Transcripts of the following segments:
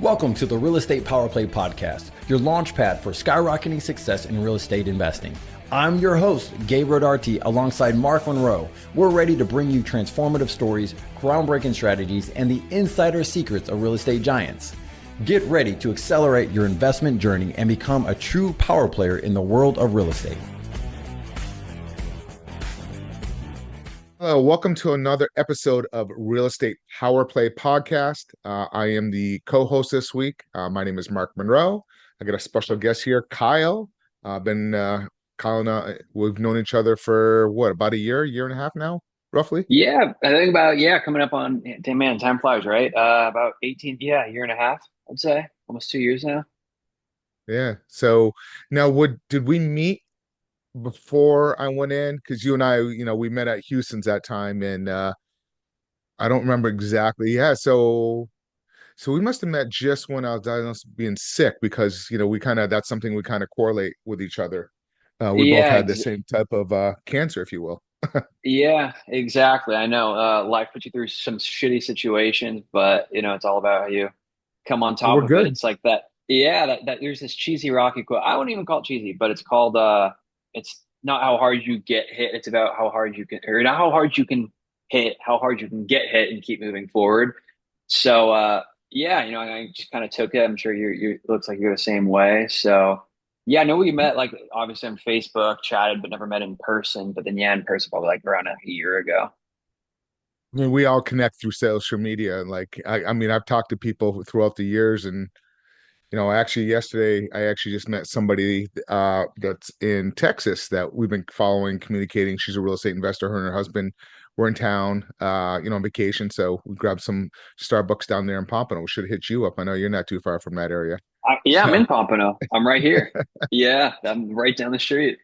Welcome to the Real Estate Power Play Podcast, your launch pad for skyrocketing success in real estate investing. I'm your host, Gabe Rodarte, alongside Mark Monroe. We're ready to bring you transformative stories, groundbreaking strategies, and the insider secrets of real estate giants. Get ready to accelerate your investment journey and become a true power player in the world of real estate. Hello, welcome to another episode of Real Estate Power Play Podcast. I am the co-host this week. My name is Mark Monroe. I got a special guest here, Kyle. Kyle and I, we've known each other for about a year and a half now, roughly? Yeah, I think about, coming up on, damn man, time flies, right? About 18, a year and a half, I'd say, almost 2 years now. Yeah. So now did we meet before I went in? Because you and I, we met at Houston's that time, and I don't remember exactly. Yeah, so we must have met just when I was diagnosed with being sick, because that's something we kind of correlate with each other. We both Yeah, had the same type of cancer, if you will. yeah, exactly. I know, life puts you through some shitty situations, but it's all about how you come on But top we're of it. good. It's like that. Yeah, that there's this cheesy Rocky quote. I wouldn't even call it cheesy, but it's called, it's not how hard you get hit. It's about how hard you can, or not how hard you can hit, how hard you can get hit and keep moving forward. So, yeah, I just kind of took it. I'm sure you looks like you're the same way. So, yeah, I know we met like obviously on Facebook, chatted, but never met in person. But then, yeah, in person probably like around a year ago. I mean, we all connect through social media. And I mean, I've talked to people throughout the years, and actually yesterday I actually just met somebody that's in Texas that we've been following, communicating. She's a real estate investor. Her and her husband were in town, on vacation. So we grabbed some Starbucks down there in Pompano. We should hit you up. I know you're not too far from that area. Yeah, I'm So in Pompano. I'm right here. Yeah, I'm right down the street.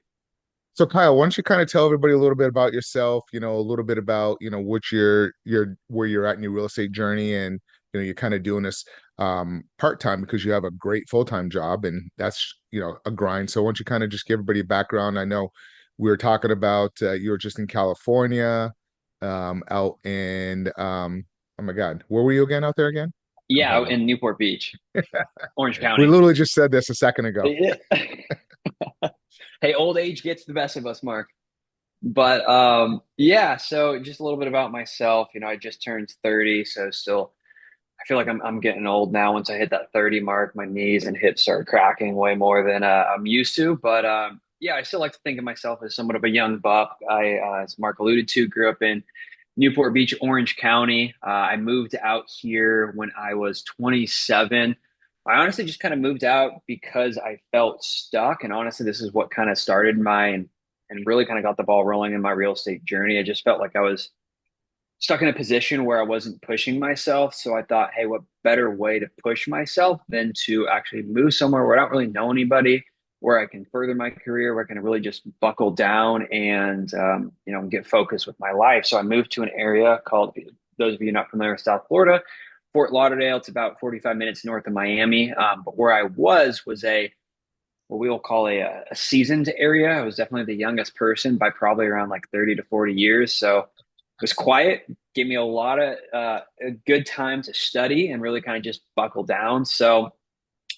so Kyle, why don't you kind of tell everybody a little bit about yourself, a little bit about, what where you're at in your real estate journey, and you're kind of doing this part-time because you have a great full-time job, and that's, a grind. So why don't you kind of just give everybody a background? I know we were talking about you were just in California, out in oh my God, where were you again out there again? I'm Yeah, out blanking. in Newport Beach, Orange We County. literally just said this a second ago. Yeah. Hey, old age gets the best of us, Mark. But yeah, so just a little bit about myself. I just turned 30, so still I feel like I'm getting old now. Once I hit that 30 mark, my knees and hips start cracking way more than I'm used to. But yeah, I still like to think of myself as somewhat of a young buck. As Mark alluded to, grew up in Newport Beach, Orange County. I moved out here when I was 27. I honestly just kind of moved out because I felt stuck. And honestly, this is what kind of started and really kind of got the ball rolling in my real estate journey. I just felt like I was stuck in a position where I wasn't pushing myself. So I thought, hey, what better way to push myself than to actually move somewhere where I don't really know anybody, where I can further my career, where I can really just buckle down and get focused with my life. So I moved to an area called, those of you not familiar with South Florida, Fort Lauderdale. It's about 45 minutes north of Miami. But where I was a what we will call a seasoned area. I was definitely the youngest person by probably around like 30 to 40 years. So it was quiet, gave me a lot of a good time to study and really kind of just buckle down. So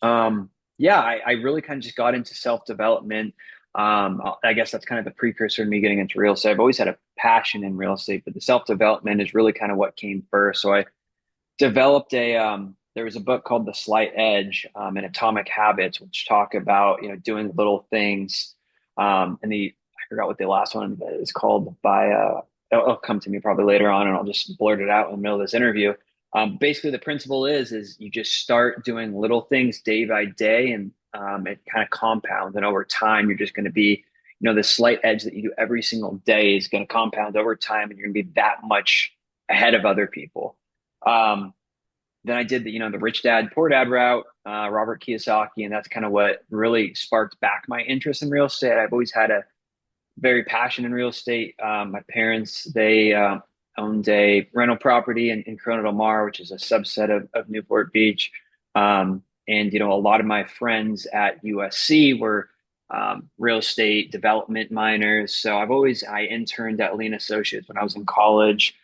yeah, I really kind of just got into self-development. I guess that's kind of the precursor to me getting into real estate. I've always had a passion in real estate, but the self-development is really kind of what came first. So I developed there was a book called The Slight Edge and Atomic Habits, which talk about, doing little things. And I forgot what the last one is called by, it'll come to me probably later on and I'll just blurt it out in the middle of this interview. Basically the principle is you just start doing little things day by day, and it kind of compounds. And over time, you're just going to be, the slight edge that you do every single day is going to compound over time, and you're going to be that much ahead of other people. Then I did the Rich Dad Poor Dad route, Robert Kiyosaki, and that's kind of what really sparked back my interest in real estate. I've always had a very passion in real estate. My parents, they owned a rental property in Corona del Mar, which is a subset of Newport Beach. And a lot of my friends at USC were real estate development minors. So I interned at Lean Associates when I was in college.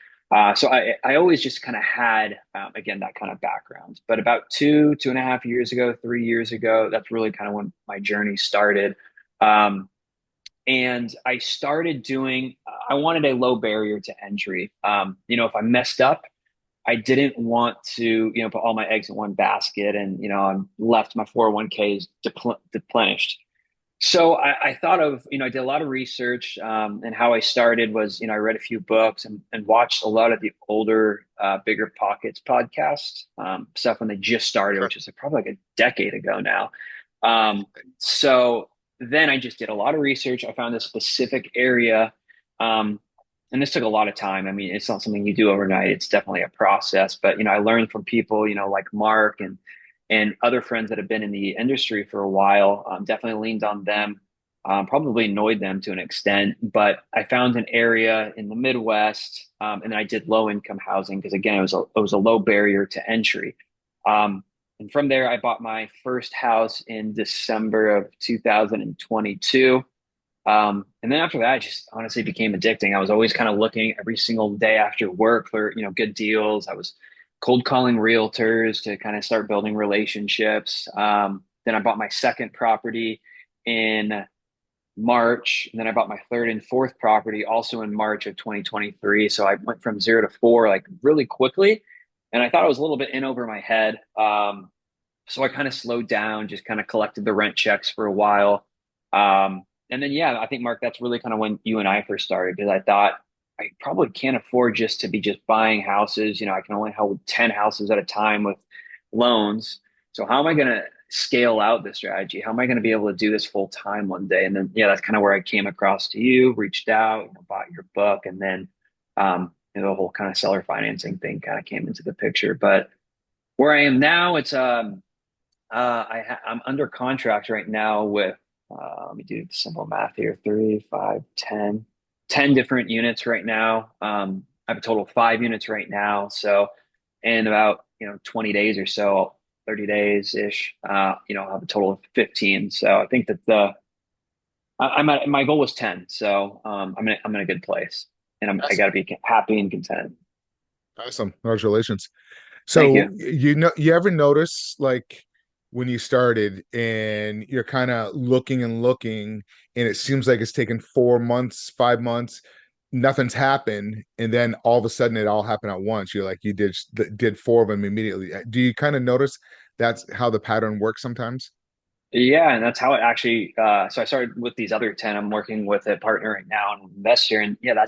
So I always just kind of had, again, that kind of background. But about 2.5 years ago, 3 years ago, that's really kind of when my journey started. Um, and I started doing, I wanted a low barrier to entry. If I messed up, I didn't want to, put all my eggs in one basket and, I left my 401ks deplenished. So I thought of, I did a lot of research, and how I started was, I read a few books and watched a lot of the older, Bigger Pockets podcast, stuff when they just started, Sure. which is probably like a decade ago now. Um, so then I just did a lot of research. I found a specific area, um, and this took a lot of time. I mean, it's not something you do overnight. It's definitely a process. But I learned from people, like Mark and other friends that have been in the industry for a while. Definitely leaned on them. Probably annoyed them to an extent, but I found an area in the Midwest, and then I did low income housing because again, it was a low barrier to entry. Um, and from there, I bought my first house in December of 2022. And then after that, it just honestly became addicting. I was always kind of looking every single day after work for, good deals. I was cold calling realtors to kind of start building relationships. Then I bought my second property in March, and then I bought my third and fourth property also in March of 2023. So I went from 0 to 4 like really quickly, and I thought I was a little bit in over my head. So I kind of slowed down, just kind of collected the rent checks for a while. And then, yeah, I think, Mark, that's really kind of when you and I first started because I thought I probably can't afford just to be just buying houses. I can only hold 10 houses at a time with loans. So how am I going to scale out this strategy? How am I going to be able to do this full time one day? And then, yeah, that's kind of where I came across to you, reached out, bought your book, and then the whole kind of seller financing thing kind of came into the picture. But where I am now, it's I'm under contract right now with, let me do the simple math here, 3, 5, 10 different units right now. I have a total of 5 units right now. So in about, 20 days or so, 30 days ish, I'll have a total of 15. So I think that I'm at, my goal was 10. So, I'm in a good place and I Awesome. got to be happy and content. Awesome. Congratulations. Thank So you. you ever notice like when you started and you're kind of looking and looking and it seems like it's taken 4 months, 5 months, nothing's happened, and then all of a sudden it all happened at once. You're like you did four of them immediately. Do you kind of notice that's how the pattern works sometimes? Yeah, and that's how it actually. So I started with these other 10. I'm working with a partner right now, an investor, and yeah,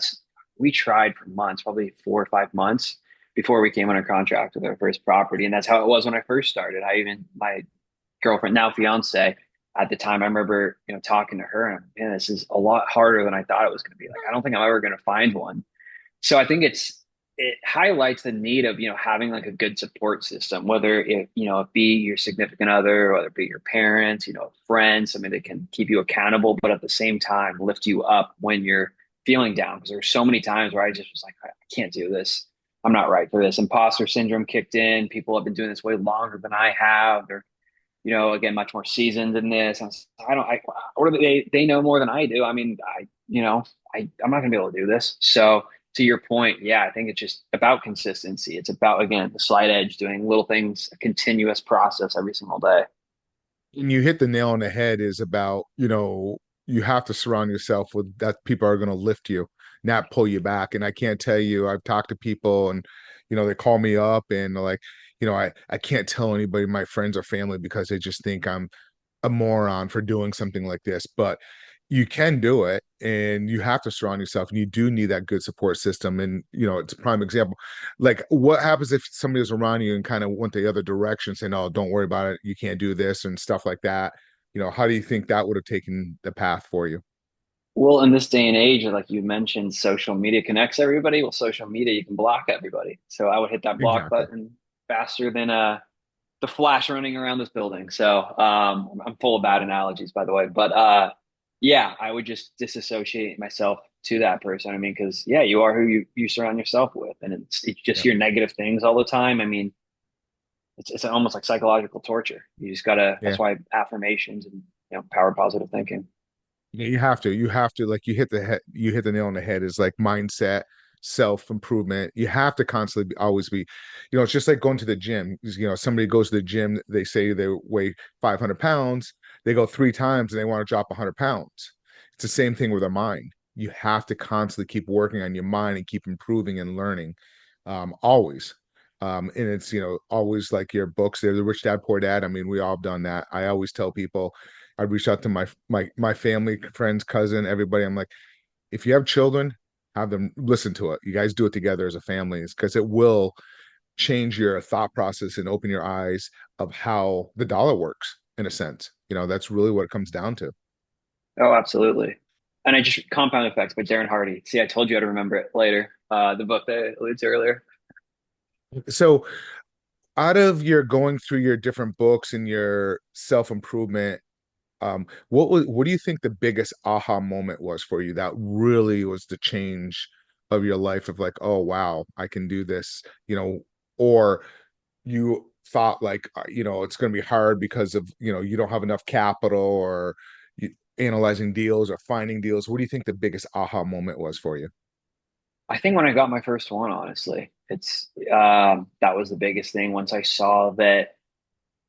we tried for months, probably 4 or 5 months before we came under contract with our first property, and that's how it was when I first started. My girlfriend, now fiance, at the time, I remember talking to her, and man, this is a lot harder than I thought it was going to be. Like, I don't think I'm ever going to find one. So I think it highlights the need of having like a good support system, whether it be your significant other, whether it be your parents, friends, somebody that can keep you accountable, but at the same time lift you up when you're feeling down. Because there's so many times where I just was like, I can't do this. I'm not right for this. Imposter syndrome kicked in. People have been doing this way longer than I have. They're again, much more seasoned in this. I don't, I, or they know more than I do. I mean, I'm not gonna be able to do this. So to your point, yeah, I think it's just about consistency. It's about, again, the slight edge, doing little things, a continuous process every single day. And you hit the nail on the head is about, you have to surround yourself with that people are going to lift you, not pull you back. And I can't tell you, I've talked to people and, they call me up and they're like, I can't tell anybody, my friends or family, because they just think I'm a moron for doing something like this, but you can do it and you have to surround yourself and you do need that good support system. And it's a prime example. Like what happens if somebody was around you and kind of went the other direction saying, oh, don't worry about it, you can't do this and stuff like that. How do you think that would have taken the path for you? Well, in this day and age, like you mentioned, social media connects everybody. Well, social media, you can block everybody. So I would hit that block Exactly. button faster than the Flash running around this building. So I'm full of bad analogies, by the way. But yeah, I would just disassociate myself to that person. I mean, because yeah, you are who you surround yourself with, and it's just Yeah. your negative things all the time. I mean, it's almost like psychological torture. You just gotta. Yeah. That's why affirmations and power positive thinking. Yeah, you have to like you hit the nail on the head is like mindset, self-improvement. You have to constantly always be, it's just like going to the gym. Somebody goes to the gym, they say they weigh 500 pounds, they go 3 times and they want to drop 100 pounds. It's the same thing with our mind. You have to constantly keep working on your mind and keep improving and learning, always. And it's, always like your books, they're the Rich Dad Poor Dad. I mean, we all have done that. I always tell people, I reach out to my family, friends, cousin, everybody. I'm like, if you have children, have them listen to it. You guys do it together as a family, because it will change your thought process and open your eyes of how the dollar works in a sense. That's really what it comes down to. Oh, absolutely. And I just Compound Effects by Darren Hardy. See, I told you how to remember it later. The book that I alluded to earlier. So out of your going through your different books and your self-improvement, what do you think the biggest aha moment was for you that really was the change of your life, of like, oh wow, I can do this, or you thought like, it's going to be hard because of, you don't have enough capital, or you, analyzing deals or finding deals. What do you think the biggest aha moment was for you? I think when I got my first one, honestly, it's that was the biggest thing. Once I saw that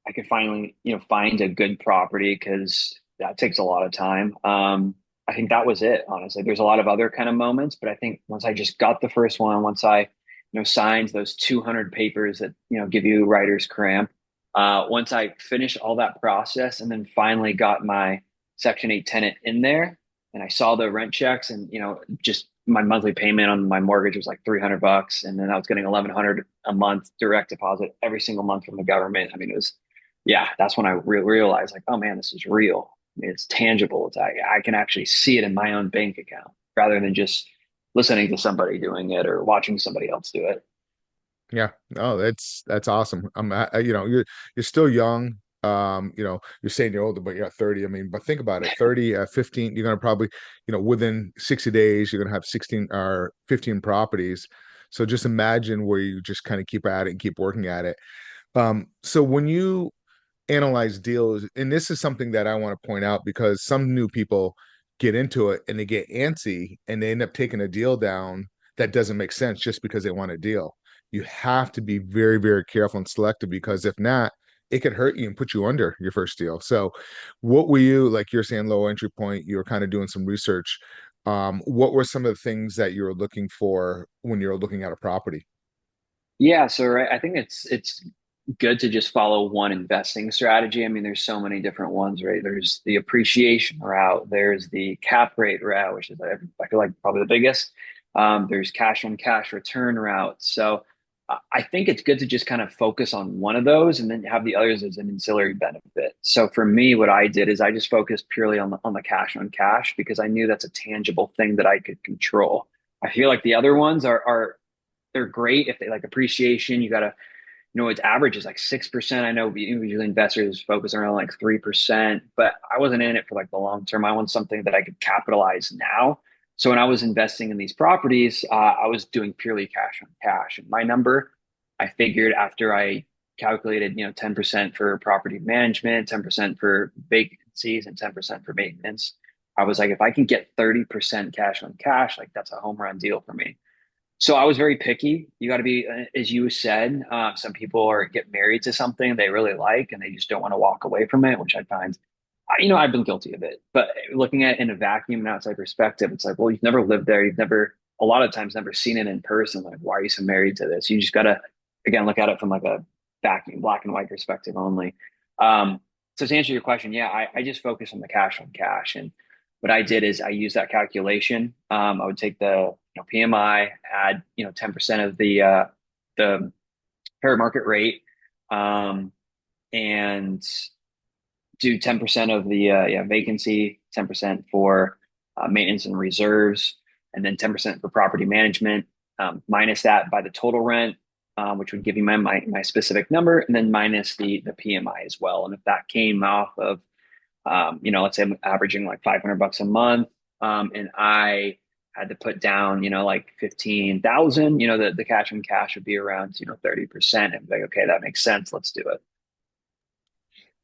I could finally, find a good property, because that takes a lot of time. I think that was it, honestly. There's a lot of other kind of moments, but I think once I just got the first one, once I, signed those 200 papers that, give you writer's cramp, once I finished all that process and then finally got my Section 8 tenant in there, and I saw the rent checks, and, just my monthly payment on my mortgage was like $300, and then I was getting 1,100 a month direct deposit every single month from the government. I mean, it was, yeah, that's when I realized, like, oh man, this is real. I mean, it's tangible. I can actually see it in my own bank account, rather than just listening to somebody doing it or watching somebody else do it. Yeah. Oh, that's awesome. You're still young. You're saying you're older, but you're 30. I mean, but think about it. 30, 15, you're gonna probably, within 60 days, you're gonna have 16 or 15 properties. So just imagine where you just kind of keep at it and keep working at it. So when you analyze deals, and this is something that I want to point out, because some new people get into it and they get antsy and they end up taking a deal down that doesn't make sense just because they want a deal. You have to be very, very careful and selective, because if not, it could hurt you and put you under your first deal. So what were you, like you're saying, low entry point, you were kind of doing some research. What were some of the things that you were looking for when you were looking at a property? Yeah, so right, I think it's good to just follow one investing strategy. I mean, there's so many different ones, right? There's the appreciation route, there's the cap rate route, which is I feel like probably the biggest. There's cash on cash return route. So I think it's good to just kind of focus on one of those and then have the others as an ancillary benefit. So for me, what I did is I just focused purely on the cash on cash, because I knew that's a tangible thing that I could control. I feel like the other ones are they're great if they like appreciation. You got to, its average is like 6%. I know usually investors focus around like 3%, but I wasn't in it for like the long term. I want something that I could capitalize now. So when I was investing in these properties, I was doing purely cash on cash. And my number, I figured after I calculated, 10% for property management, 10% for vacancies, and 10% for maintenance, I was like, if I can get 30% cash on cash, like that's a home run deal for me. So I was very picky. You got to be, as you said, some people are get married to something they really like and they just don't want to walk away from it, which I find, I've been guilty of it. But looking at it in a vacuum and outside perspective, it's like, well, you've never lived there. You've never, a lot of times, never seen it in person. Like, why are you so married to this? You just got to, again, look at it from like a vacuum, black and white perspective only. Um, so to answer your question, yeah, I just focus on the cash on cash. And what I did is I used that calculation. I would take the PMI, add 10% of the fair market rate, and do 10% of the vacancy, 10% for maintenance and reserves, and then 10% for property management. Minus that by the total rent, which would give you my specific number, and then minus the PMI as well. And if that came off of let's say I'm averaging like $500 a month, and I had to put down, like 15,000, the cash on cash would be around, 30%. And be like, okay, that makes sense. Let's do it.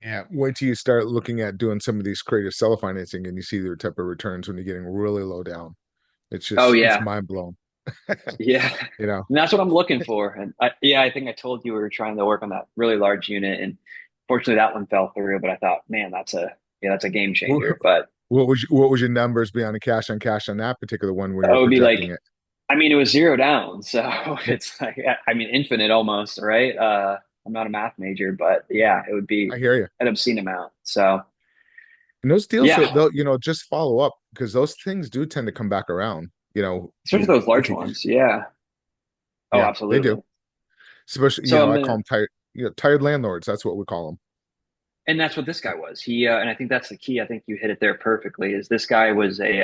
Yeah, wait till you start looking at doing some of these creative seller financing and you see their type of returns when you're getting really low down. Oh It's yeah. mind blowing. Yeah. You know, And that's what I'm looking for. And yeah, I think I told you we were trying to work on that really large unit, and fortunately that one fell through. But I thought, man, that's a game what, changer. But what was your numbers be on the cash on that particular one when it you're would be projecting like, it? I mean, it was zero down, so Yeah, it's like, I mean, infinite almost, right? I'm not a math major, but yeah, it would be I hear you. an obscene amount. So And those deals, yeah, they'll, just follow up because those things do tend to come back around. especially those If large you, ones. Yeah. Oh, yeah, they do. absolutely. Especially, So I'm I call them tired, tired landlords. That's what we call them. and that's what this guy was. And I think that's the key. I think you hit it there perfectly. Is this guy was an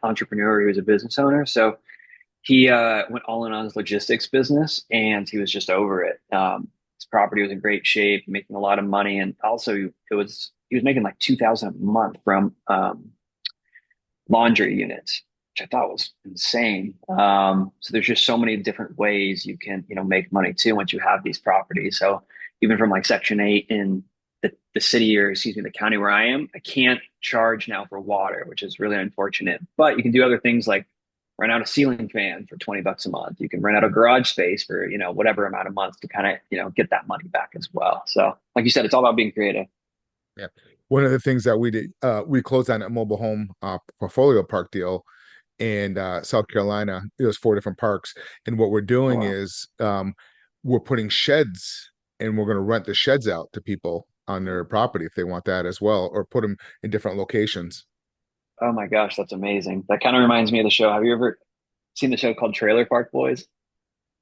entrepreneur. He was a business owner. So he went all in on his logistics business, and he was just over it. His property was in great shape, making a lot of money, and also he was making like 2,000 a month from laundry units, which I thought was insane. So there's just so many different ways you can make money too once you have these properties. So even from like Section 8 in the city, or excuse me, the county where I am, I can't charge now for water, which is really unfortunate. But you can do other things like rent out a ceiling fan for $20 a month. You can rent out a garage space for whatever amount of months to kind of get that money back as well. So like you said, it's all about being creative. Yeah. One of the things that we did, we closed on a mobile home portfolio park deal in South Carolina. It was 4 different parks. And what we're Oh doing wow. is we're putting sheds and we're going to rent the sheds out to people on their property if they want that as well, or put them in different locations. Oh my gosh, that's amazing. That kind of reminds me of the show. Have you ever seen the show called Trailer Park Boys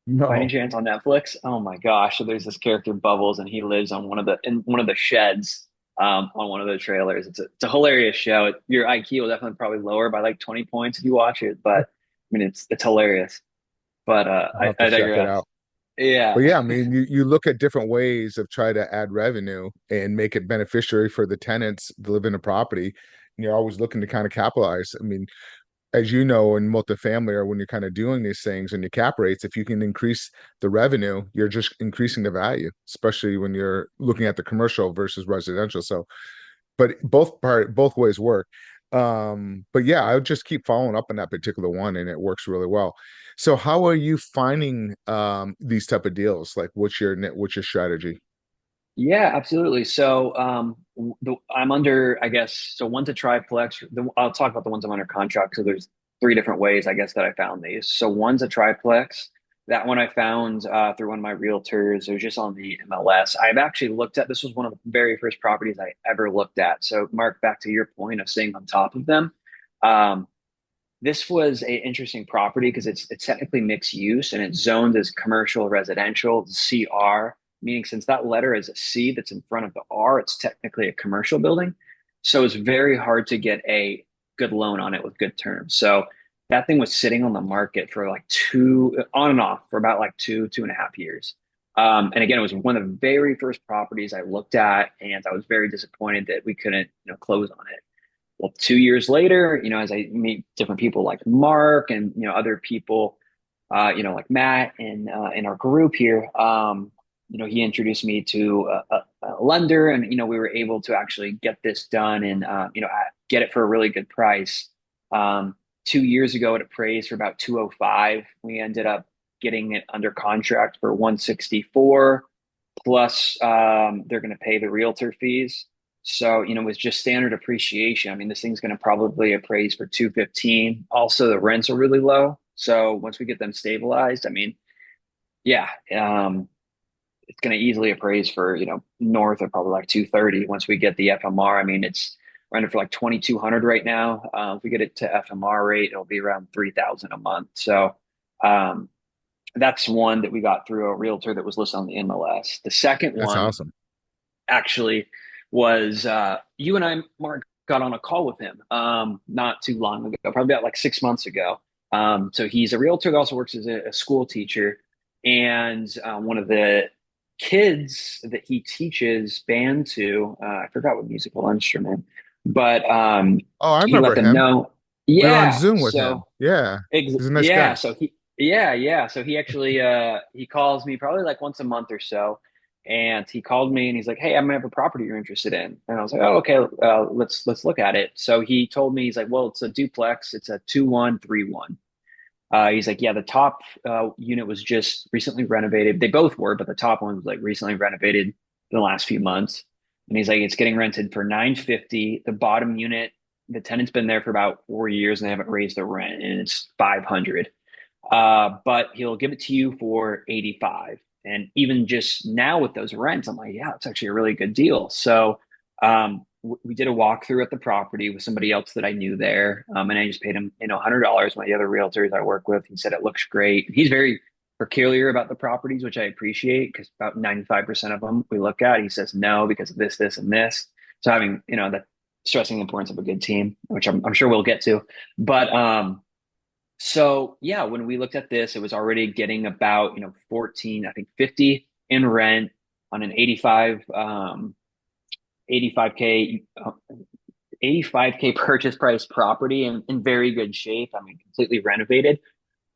by any No, chance on Netflix? Oh my gosh. So there's this character Bubbles, and he lives on one of the sheds on one of the trailers. It's a hilarious show. Your IQ will definitely probably lower by like 20 points if you watch it, but I mean it's hilarious. But I'll have to I check it digress. out. Yeah. But yeah, I mean, you look at different ways of try to add revenue and make it beneficiary for the tenants to live in a property. And you're always looking to kind of capitalize. I mean, as you know, in multifamily or when you're kind of doing these things and your cap rates, if you can increase the revenue, you're just increasing the value, especially when you're looking at the commercial versus residential. So, but both ways work. But yeah, I would just keep following up on that particular one, and it works really well. So, how are you finding these type of deals? Like, what's your strategy? Yeah, absolutely. So, I'm under, I guess, so one's a triplex. I'll talk about the ones I'm under contract. So there's three different ways, I guess, that I found these. So one's a triplex. That one I found through one of my realtors. It was just on the MLS. I've actually looked at, this was one of the very first properties I ever looked at. So, Mark, back to your point of staying on top of them. Um, this was a interesting property because it's technically mixed use and it's zoned as commercial residential CR, meaning since that letter is a C that's in front of the R, it's technically a commercial building. So it's very hard to get a good loan on it with good terms. So that thing was sitting on the market for like two on and off for about like 2.5 years. And again, it was one of the very first properties I looked at, and I was very disappointed that we couldn't, close on it. Well, 2 years later, as I meet different people like Mark and other people, like Matt and in our group here, he introduced me to a lender, and we were able to actually get this done and get it for a really good price. 2 years ago, it appraised for about 205. We ended up getting it under contract for 164 plus they're going to pay the realtor fees. So, with just standard appreciation, I mean, this thing's going to probably appraise for 215. Also, the rents are really low. So once we get them stabilized, I mean, yeah, it's going to easily appraise for, north of probably like 230 once we get the FMR. I mean, it's running for like 2,200 right now. If we get it to FMR rate, it'll be around 3,000 a month. So, um, that's one that we got through a realtor that was listed on the MLS. The second That's one awesome. actually was you and I, Mark, got on a call with him not too long ago, probably about like 6 months ago. So he's a realtor that also works as a school teacher, and one of the kids that he teaches band to, I forgot what musical instrument, but Oh, I he let remember them him. know. We were on Yeah, Zoom with him. so Yeah, he's a nice yeah, guy. so yeah. So he actually he calls me probably like once a month or so, and he called me and he's like, "Hey, I'm gonna have a property you're interested in." And I was like, "Oh, okay, let's look at it." So he told me he's like, "Well, it's a duplex. It's a 2-1 3-1." He's like, yeah, the top unit was just recently renovated. They both were, but the top one was like recently renovated in the last few months. And he's like, it's getting rented for 950. The bottom unit, the tenant's been there for about 4 years and they haven't raised the rent, and it's 500. But he'll give it to you for 85. And even just now with those rents, I'm like, yeah, it's actually a really good deal. So we did a walkthrough at the property with somebody else that I knew there. And I just paid him, $100. One of the other realtors I work with, he said it looks great. He's very peculiar about the properties, which I appreciate, because about 95% of them we look at, he says no because of this, this, and this. So having, that stressing the importance of a good team, which I'm sure we'll get to. But so yeah, when we looked at this, it was already getting about, 14, I think 50 in rent on an 85K 85K purchase price property in very good shape. I mean, completely renovated.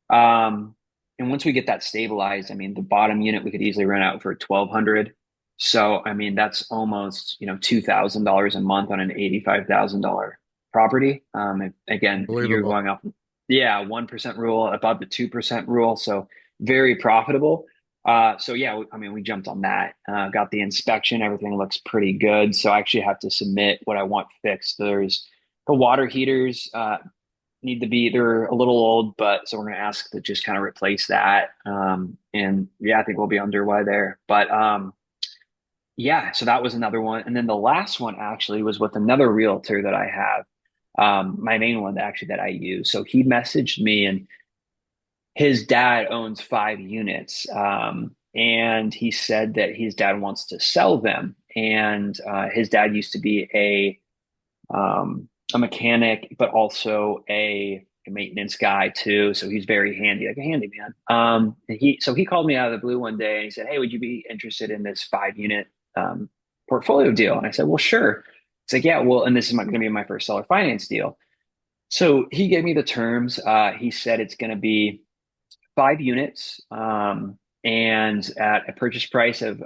And once we get that stabilized, I mean, the bottom unit we could easily rent out for 1,200. So I mean, that's almost, $2,000 a month on an $85,000 property. Again, if you're Unbelievable. going off, yeah, 1% rule above the 2% rule, so very profitable. So yeah, I mean, we jumped on that. Got the inspection, everything looks pretty good. So I actually have to submit what I want fixed. There's the water heaters need to be, they're a little old, but so we're going to ask to just kind of replace that. And yeah, I think we'll be underway there. But yeah, so that was another one. And then the last one actually was with another realtor that I have, my main one actually that I use. So he messaged me, and his dad owns 5 units. And he said that his dad wants to sell them. And his dad used to be a mechanic, but also a maintenance guy too. So he's very handy, like a handyman. So he called me out of the blue one day and he said, "Hey, would you be interested in this 5 unit portfolio deal?" And I said, "Well, sure." It's like, "Yeah, well," and this is going to be my first seller finance deal. So he gave me the terms. He said it's going to be 5 units, and at a purchase price of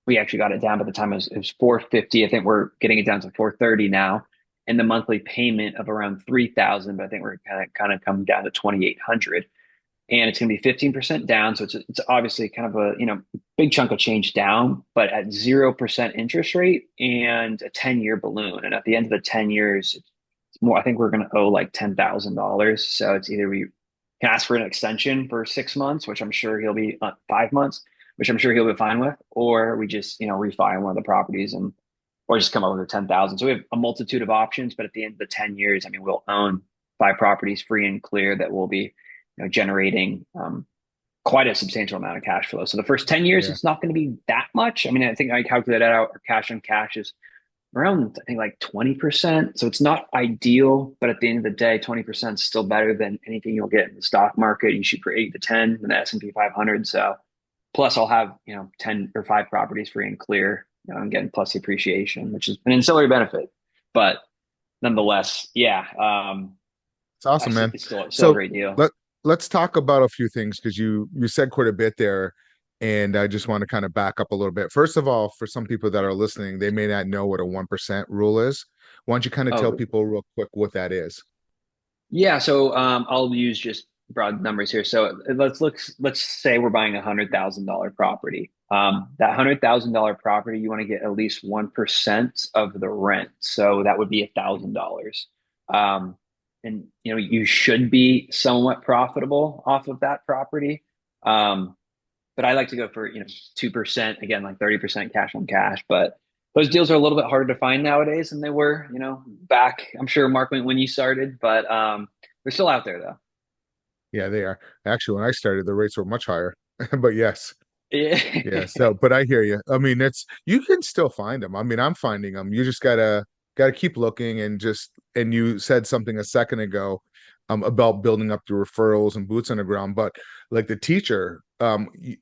we actually got it down by the time it was 450. I think we're getting it down to 430 now, and the monthly payment of around 3,000. But I think we're kind of coming down to 2,800, and it's going to be 15% down. So it's obviously kind of a big chunk of change down, but at 0% interest rate and a 10-year balloon. And at the end of the 10 years, it's more. I think we're going to owe like $10,000. So it's either we can ask for an extension for 6 months, which I'm sure he'll be 5 months, which I'm sure he'll be fine with, or we just refi one of the properties and or just come up with a 10,000. So we have a multitude of options, but at the end of the 10 years, I mean, we'll own 5 properties free and clear that will be generating quite a substantial amount of cash flow. So the first 10 years, Yeah. it's not going to be that much. I mean, I think I calculated out our cash on cash is around, I think, like 20%. So it's not ideal, but at the end of the day, 20% is still better than anything you'll get in the stock market. You shoot for 8 to 10 in the S&P 500. So plus I'll have, 10 or 5 properties free and clear, and getting plus the appreciation, which is an ancillary benefit. But nonetheless, yeah, It's awesome, man. it's still a So great deal. let's talk about a few things because you said quite a bit there, and I just want to kind of back up a little bit. First of all, for some people that are listening, they may not know what a 1% rule is. Why don't you kind of tell Oh, people real quick what that is? yeah, so I'll use just broad numbers here. So let's say we're buying $100,000 property. That $100,000 property, you want to get at least 1% of the rent. So that would be $1,000. And you should be somewhat profitable off of that property. Um, but I like to go for 2%, again, like 30% cash on cash. But those deals are a little bit harder to find nowadays than they were, back. I'm sure, Mark, when you started, but they're still out there though. Yeah, they are. Actually, when I started, the rates were much higher. But yes, Yeah. yeah. So, but I hear you. I mean, it's you can still find them. I mean, I'm finding them. You just gotta keep looking and you said something a second ago about building up the referrals and boots on the ground. But like the teacher,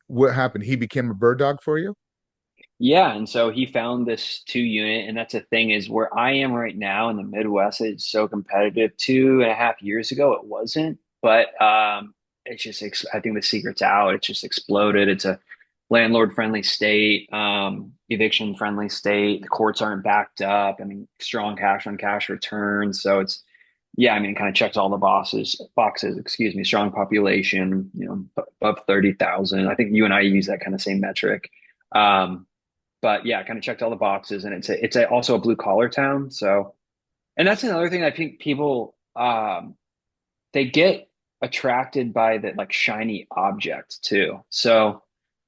what happened? He became a bird dog for you? Yeah, and so he found this 2 unit, and that's the thing is where I am right now in the Midwest, it's so competitive. 2.5 years ago, it wasn't, but it's just I think the secret's out. It's just exploded. It's a landlord friendly state, eviction friendly state. The courts aren't backed up. I mean, strong cash on cash returns, so it's yeah, I mean, it kind of checks all the boxes, excuse me, strong population, above 30,000. I think you and I use that kind of same metric. Um, but yeah, kind of checked all the boxes, and also a blue collar town. So, and that's another thing I think people, they get attracted by the like shiny object too. So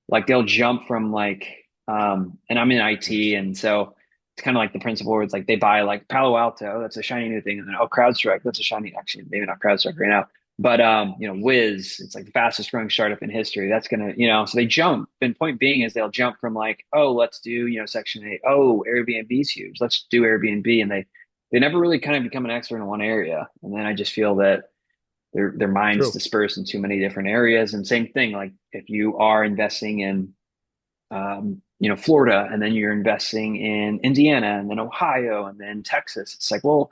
like they'll jump from and I'm in IT, and so it's kind of like the principle where it's like they buy like Palo Alto, that's a shiny new thing, and then CrowdStrike, that's a shiny, actually maybe not CrowdStrike right now, but Wiz, it's like the fastest growing startup in history. That's gonna, so they jump. And point being is they'll jump from like, oh, let's do, Section 8. Oh, Airbnb's huge. Let's do Airbnb. And they never really kind of become an expert in one area. And then I just feel that their minds True. dispersed in too many different areas. And same thing, like if you are investing in Florida, and then you're investing in Indiana, and then Ohio, and then Texas, it's like, well,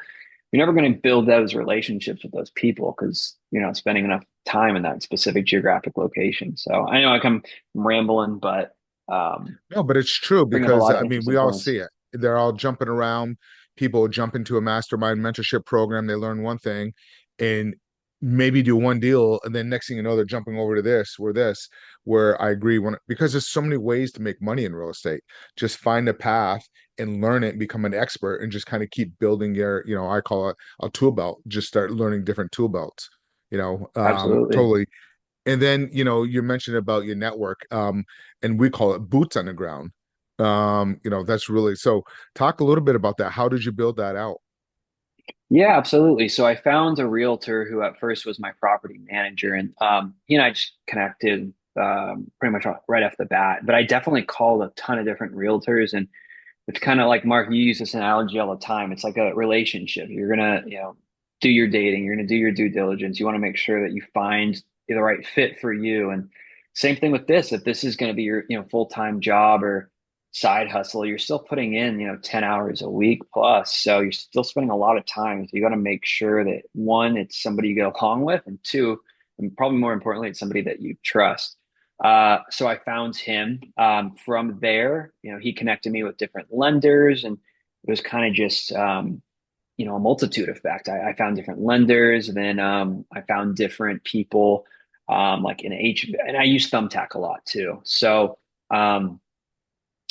you're never going to build those relationships with those people because you're not spending enough time in that specific geographic location. So I know I'm rambling, but No, but it's true bring up a because lot I of mean, we interesting all points. see it. They're all jumping around. People jump into a mastermind mentorship program. They learn one thing and maybe do one deal. And then next thing you know, they're jumping over to where I agree because there's so many ways to make money in real estate. Just find a path and learn it, become an expert, and just kind of keep building I call it a tool belt. Just start learning different tool belts, Absolutely. totally. And then, you mentioned about your network, and we call it boots on the ground. That's really so. Talk a little bit about that. How did you build that out? Yeah, absolutely. So I found a realtor who at first was my property manager, and he and I just connected pretty much right off the bat. But I definitely called a ton of different realtors, and it's kind of like, Mark, you use this analogy all the time. It's like a relationship. You're gonna, do your dating. You're gonna do your due diligence. You want to make sure that you find the right fit for you. And same thing with this. If this is going to be your, full-time job or side hustle, you're still putting in, 10 hours a week plus. So you're still spending a lot of time. So you got to make sure that one, it's somebody you get along with, and two, and probably more importantly, it's somebody that you trust. So I found him. From there, he connected me with different lenders, and it was kind of just, a multitude effect. I found different lenders, and then I found different people, like in and I use Thumbtack a lot too. So, um,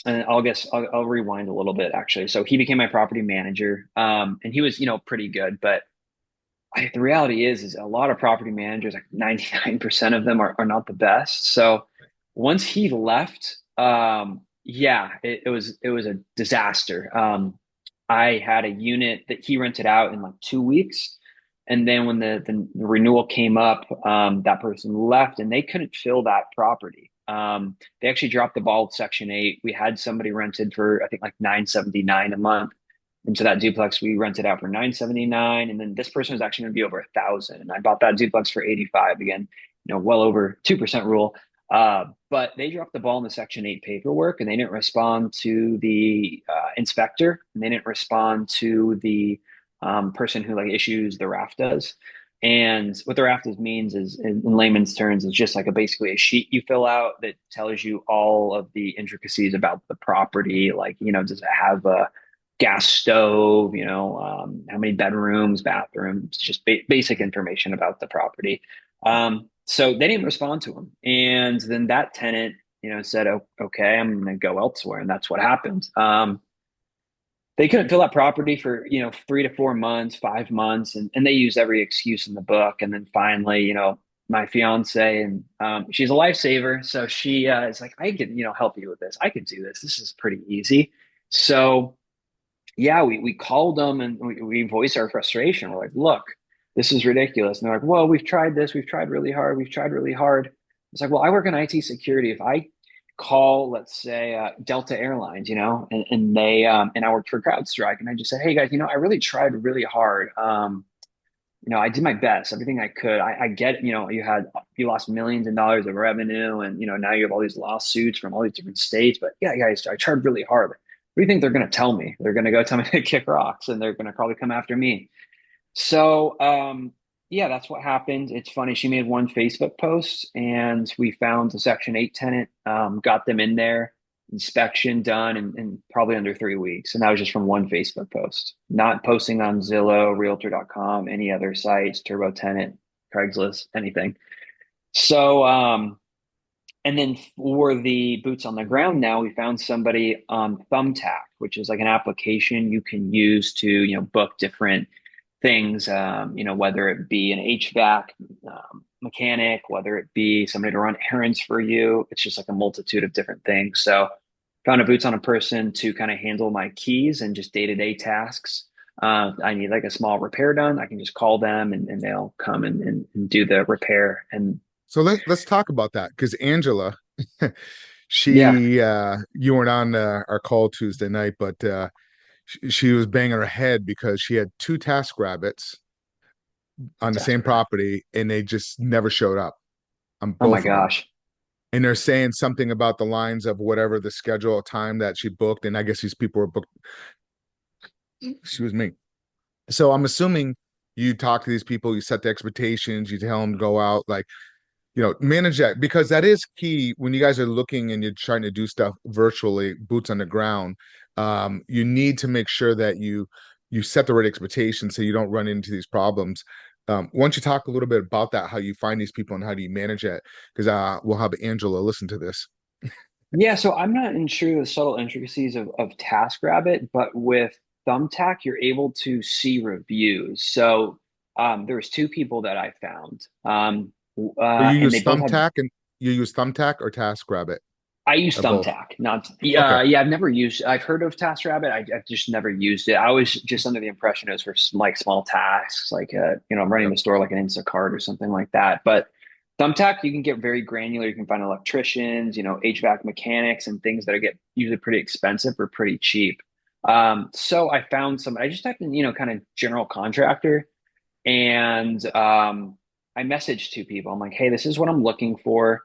and I'll rewind a little bit actually. So he became my property manager, and he was, pretty good, but the reality is a lot of property managers, like 99% of them are not the best. So once he left, yeah, it was a disaster. I had a unit that he rented out in like 2 weeks. And then when the renewal came up, that person left and they couldn't fill that property. They actually dropped the ball with Section 8. We had somebody rented for, I think, like 979 a month. And so that duplex we rented out for 979, and then this person was actually going to be over 1,000. And I bought that duplex for 85 again, well over 2% rule. But they dropped the ball in the Section 8 paperwork, and they didn't respond to the inspector, and they didn't respond to the person who like issues the RAFTAs. And what the RAFTAs means is, in layman's terms, is just like basically a sheet you fill out that tells you all of the intricacies about the property. Like, does it have a gas stove, how many bedrooms, bathrooms, just basic information about the property. So they didn't respond to him. And then that tenant, said, oh, okay, I'm going to go elsewhere. And that's what happened. They couldn't fill that property for, 3 to 4 months, 5 months. And they used every excuse in the book. And then finally, my fiance, and she's a lifesaver. So she is like, I can, help you with this. I can do this. This is pretty easy. So yeah, we called them, and we voiced our frustration. We're like, look, this is ridiculous. And they're like, well, we've tried this. We've tried really hard. We've tried really hard. It's like, well, I work in IT security. If I call, let's say, Delta Airlines, and they, and I worked for CrowdStrike, and I just said, hey guys, I really tried really hard. I did my best, everything I could. I get, you lost millions of dollars of revenue, and, now you have all these lawsuits from all these different states. But yeah, guys, I tried really hard. What do you think they're going to tell me? They're going to go tell me to kick rocks, and they're going to probably come after me. So, yeah, that's what happened. It's funny. She made one Facebook post, and we found a Section 8 tenant, got them in there. inspection done in probably under 3 weeks. And that was just from one Facebook post, not posting on Zillow, Realtor.com, any other sites, Turbo Tenant, Craigslist, anything. So, and then for the boots on the ground now, we found somebody on Thumbtack, which is like an application you can use to, book different things, whether it be an HVAC mechanic, whether it be somebody to run errands for you. It's just like a multitude of different things. So found a boots on a person to kind of handle my keys and just day-to-day tasks. I need like a small repair done. I can just call them and they'll come and do the repair. And So let's talk about that because Angela, yeah, she you weren't on our call Tuesday night, but she was banging her head because she had two task rabbits on the same desperate. property and they just never showed up on Oh my both of them. gosh. And they're saying something about the lines of whatever the schedule time that she booked. And I guess these people were booked. Excuse me. So I'm assuming you talk to these people, you set the expectations, you tell them to go out, like, manage that because that is key when you guys are looking and you're trying to do stuff virtually, boots on the ground. You need to make sure that you set the right expectations so you don't run into these problems. Why don't you talk a little bit about that, how you find these people and how do you manage it? Because we'll have Angela listen to this. Yeah, so I'm not sure the subtle intricacies of TaskRabbit, but with Thumbtack, you're able to see reviews. So there was two people that I found, So you and they use both have. Thumbtack and you use Thumbtack or TaskRabbit I use or both? Thumbtack, not. Okay. Yeah, I've never used. I've heard of TaskRabbit. I've just never used it. I was just under the impression it was for like small tasks, like I'm running Yep. the store like an Instacart or something like that. But Thumbtack, you can get very granular. You can find electricians, HVAC mechanics, and things that get usually pretty expensive or pretty cheap. So I found some. I just typed in, kind of general contractor, and I messaged two people. I'm like, hey, this is what I'm looking for.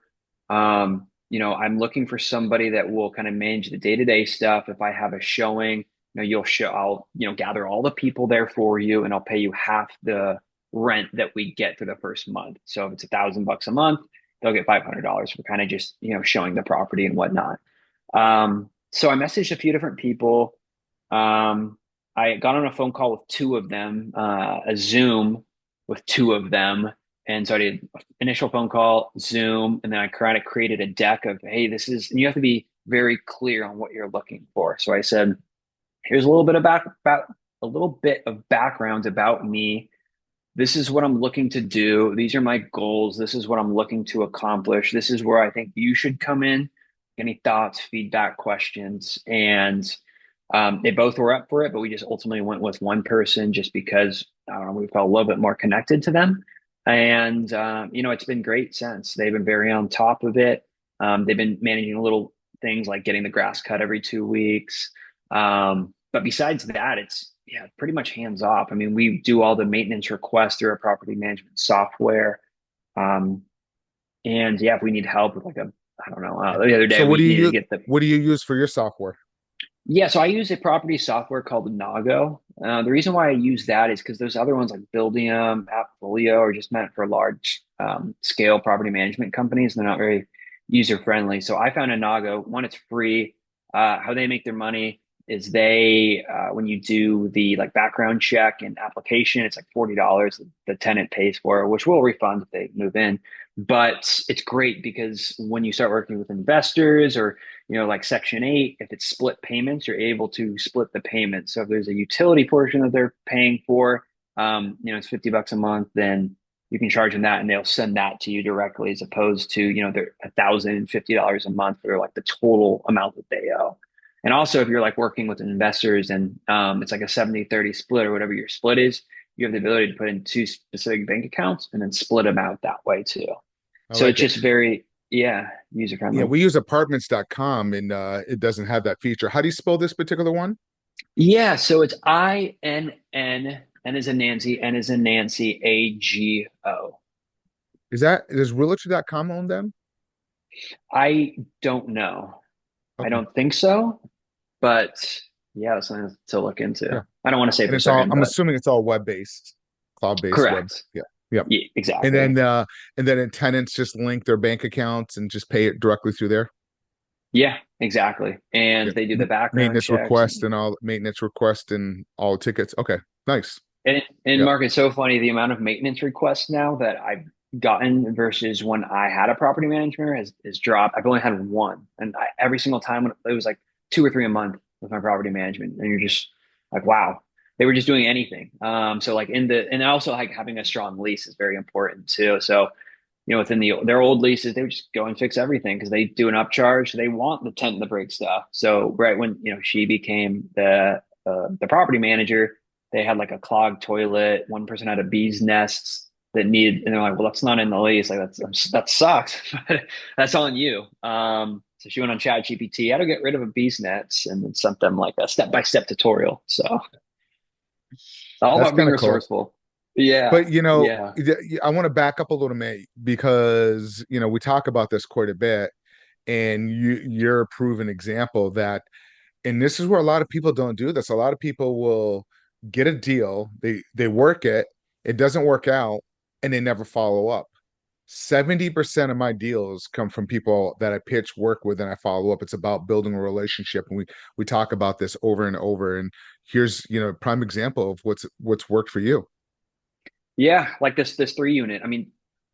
I'm looking for somebody that will kind of manage the day-to-day stuff. If I have a showing, I'll, gather all the people there for you and I'll pay you half the rent that we get for the first month. So if it's $1,000 a month, they'll get $500 for kind of just, showing the property and whatnot. So I messaged a few different people. I got on a phone call with two of them, a Zoom with two of them. And so I did initial phone call, Zoom, and then I kind of created a deck of, hey, this is, and you have to be very clear on what you're looking for. So I said, here's a little bit about a little bit of background about me. This is what I'm looking to do. These are my goals. This is what I'm looking to accomplish. This is where I think you should come in. Any thoughts, feedback, questions? And they both were up for it, but we just ultimately went with one person just because we felt a little bit more connected to them. And it's been great since. They've been very on top of it. They've been managing little things like getting the grass cut every 2 weeks. But besides that, it's pretty much hands off. I mean, we do all the maintenance requests through our property management software. Um, and yeah, if we need help with like I don't know, the other day So what do we you needed to use? get the. What do you use for your software? Yeah, so I use a property software called Nago. The reason why I use that is because those other ones like Buildium, Appfolio are just meant for large scale property management companies. They're not very user friendly. So I found a Nago. One, it's free. How they make their money is when you do the like background check and application, it's like $40 the tenant pays for, which we'll refund if they move in. But it's great because when you start working with investors or like Section 8, if it's split payments, you're able to split the payment. So if there's a utility portion that they're paying for, it's $50 a month, then you can charge them that and they'll send that to you directly as opposed to, they're $1,050 a month for like the total amount that they owe. And also if you're like working with investors and it's like a 70-30 split or whatever your split is, you have the ability to put in two specific bank accounts and then split them out that way too. I So like it's it. just very, user Yeah, friendly. we use apartments.com and it doesn't have that feature. How do you spell this particular one? Yeah, so it's Inn, N is a Nancy, N is a Nancy, AGO. Does realtor.com own them? I don't know. I Okay. don't think so, but yeah, it's something to look into. Yeah. I don't want to say And for it's all certain, I'm but assuming it's all web-based, cloud-based web. correct. Yeah. Yep. Yeah, And exactly. then tenants just link their bank accounts and just pay it directly through there. Yeah, exactly. Yeah. And they do the background Maintenance checks. request and all maintenance request and all tickets. Okay, nice. And Yep. Mark, it's so funny the amount of maintenance requests now that I've gotten versus when I had a property manager has dropped. I've only had one, and every single time it was like two or three a month with my property management, and you're just like, wow, they were just doing anything. So like and also like having a strong lease is very important too. So within their old leases, they would just go and fix everything because they do an upcharge. They want the tent and the brake stuff. So right when she became the property manager, they had like a clogged toilet. One person had a bee's nests that needed, and they're like, "Well, that's not in the lease. Like that sucks. But that's on you." So she went on Chat GPT how to get rid of a bee's nest, and then sent them like a step by step tutorial. So all That's about being kind of cool. resourceful. Yeah, But yeah, I want to back up a little bit because we talk about this quite a bit, and you're a proven example that, and this is where a lot of people don't do this. A lot of people will get a deal, they work it, it doesn't work out, and they never follow up. 70% of my deals come from people that I pitch, work with, and I follow up. It's about building a relationship, and we talk about this over and over. And here's a prime example of what's worked for you. yeah. Like this 3 unit. I mean,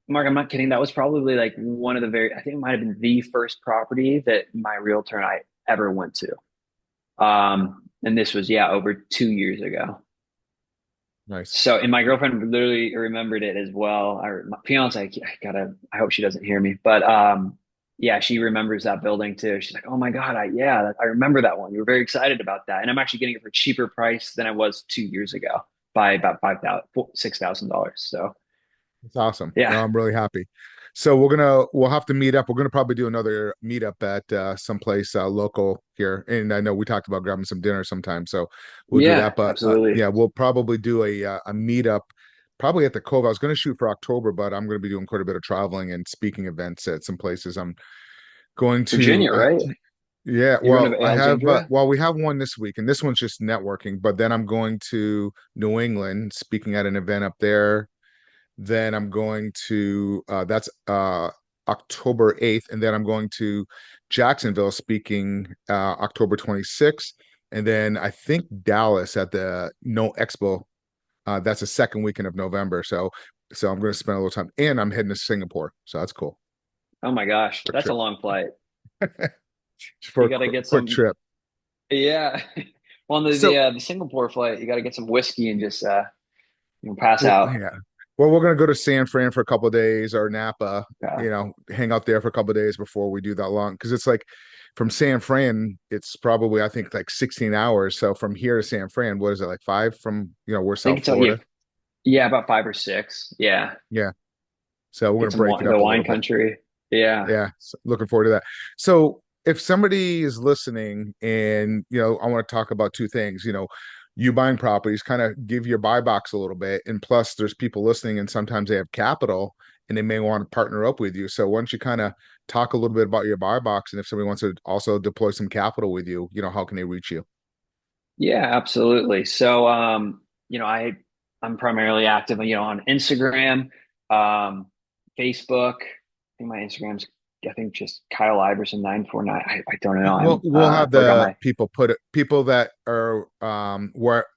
Mark, I'm not kidding. That was probably like one of the I think it might have been the first property that my realtor and I ever went to. And this was, yeah, over 2 years ago. Nice. So, and my girlfriend literally remembered it as well. My fiance, I hope she doesn't hear me, but yeah, she remembers that building too. She's like, "Oh my God, yeah, I remember that one. You were very excited about that." And I'm actually getting it for a cheaper price than I was 2 years ago by about $6,000. So, It's awesome. yeah, No, I'm really happy. So we'll have to meet up. We're gonna probably do another meetup at someplace local here. And I know we talked about grabbing some dinner sometime, so we'll do yeah, that. But absolutely. yeah, we'll probably do a meetup probably at the Cove. I was gonna shoot for October, but I'm gonna be doing quite a bit of traveling and speaking events at some places. I'm going to Virginia, right? yeah, You're going well, to I have Alexandria? we have one this week, and this one's just networking, but then I'm going to New England speaking at an event up there. Then I'm going to that's October 8th, and then I'm going to Jacksonville speaking October 26th, and then I think Dallas at the No Expo. That's the second weekend of November. So I'm going to spend a little time, and I'm heading to Singapore, so that's cool. Oh my gosh, Quick that's a trip long flight. for a You got to get quick some, trip. yeah. Well, So the Singapore flight, you got to get some whiskey and just pass well, out. yeah. Well, we're gonna go to San Fran for a couple of days or Napa, Yeah. hang out there for a couple of days before we do that long. Because it's like from San Fran, it's probably I think like 16 hours. So from here to San Fran, what is it like five from we're I think South it's yeah, Florida? yeah, about 5 or 6. Yeah, Yeah. So we're get gonna some break it the up a wine little bit. country. Yeah, Yeah. So looking forward to that. So if somebody is listening and I want to talk about two things, you buying properties, kind of give your buy box a little bit. And plus there's people listening and sometimes they have capital and they may want to partner up with you. So why don't you kind of talk a little bit about your buy box, and if somebody wants to also deploy some capital with you, how can they reach you? yeah, absolutely. So, I'm primarily active, on Instagram, um, Facebook. I think my Instagram's, I think just Kyle Iverson 949. I don't know. We'll I have forgot the my. people that are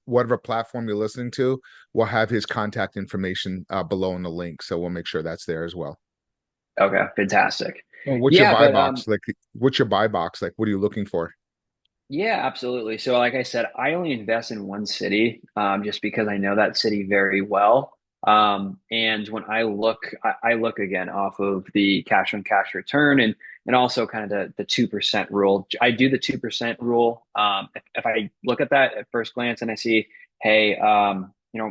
whatever platform you're listening to, we'll have his contact information below in the link. So we'll make sure that's there as well. Okay, fantastic. Well, what's your Yeah, buy but box like? What's your buy box like? What are you looking for? yeah, absolutely. So, like I said, I only invest in one city, just because I know that city very well. And when I look again off of the cash on cash return and also kind of the 2% rule. I do the 2% rule. If I look at that at first glance and I see, hey,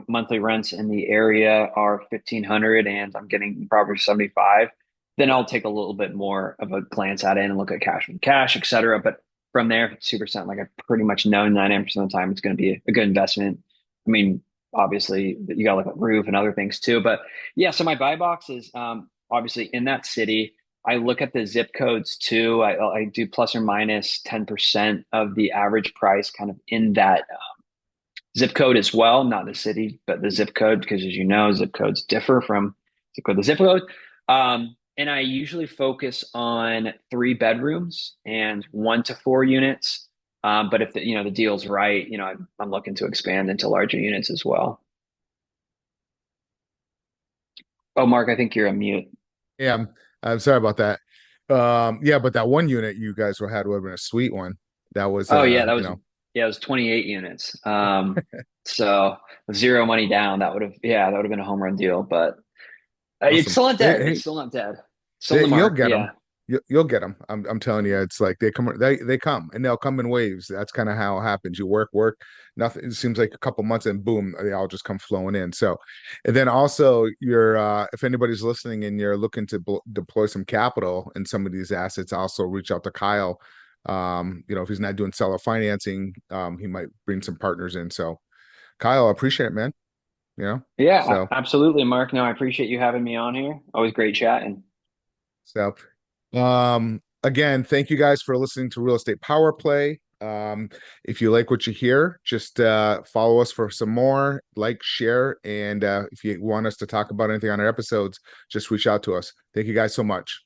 monthly rents in the area are 1,500 and I'm getting property 75, then I'll take a little bit more of a glance at it and look at cash on cash, et cetera. But from there, if it's 2%, like I pretty much know 99% of the time it's going to be a good investment. I mean, obviously you got to look at roof and other things too. But yeah, so my buy box is obviously in that city. I look at the zip codes too. I do plus or minus 10% of the average price kind of in that zip code as well, not the city, but the zip code, because as you know, zip codes differ from zip code to zip code. and I usually focus on 3 bedrooms and 1 to 4 units. But if the deal's right, I'm looking to expand into larger units as well. Oh, Mark, I think you're on mute. Yeah, I'm sorry about that. Yeah, but that one unit you guys had would have been a sweet one. That was Oh yeah, it was 28 units. So with zero money down, that would have been a home run deal. But it's awesome. still not dead. It's Hey, still not dead. Still in the you'll market. get them. Yeah. You'll get them. I'm telling you, it's like they come and they'll come in waves. That's kind of how it happens. You work, nothing. It seems like a couple months and boom, they all just come flowing in. So, and then also you're, if anybody's listening and you're looking to deploy some capital in some of these assets, also reach out to Kyle. If he's not doing seller financing, he might bring some partners in. So, Kyle, I appreciate it, man. Yeah, So. absolutely, Mark. No, I appreciate you having me on here. Always great chatting. So, again, thank you guys for listening to Real Estate Power Play. If you like what you hear, just follow us for some more, like, share, and if you want us to talk about anything on our episodes, just reach out to us. Thank you guys so much.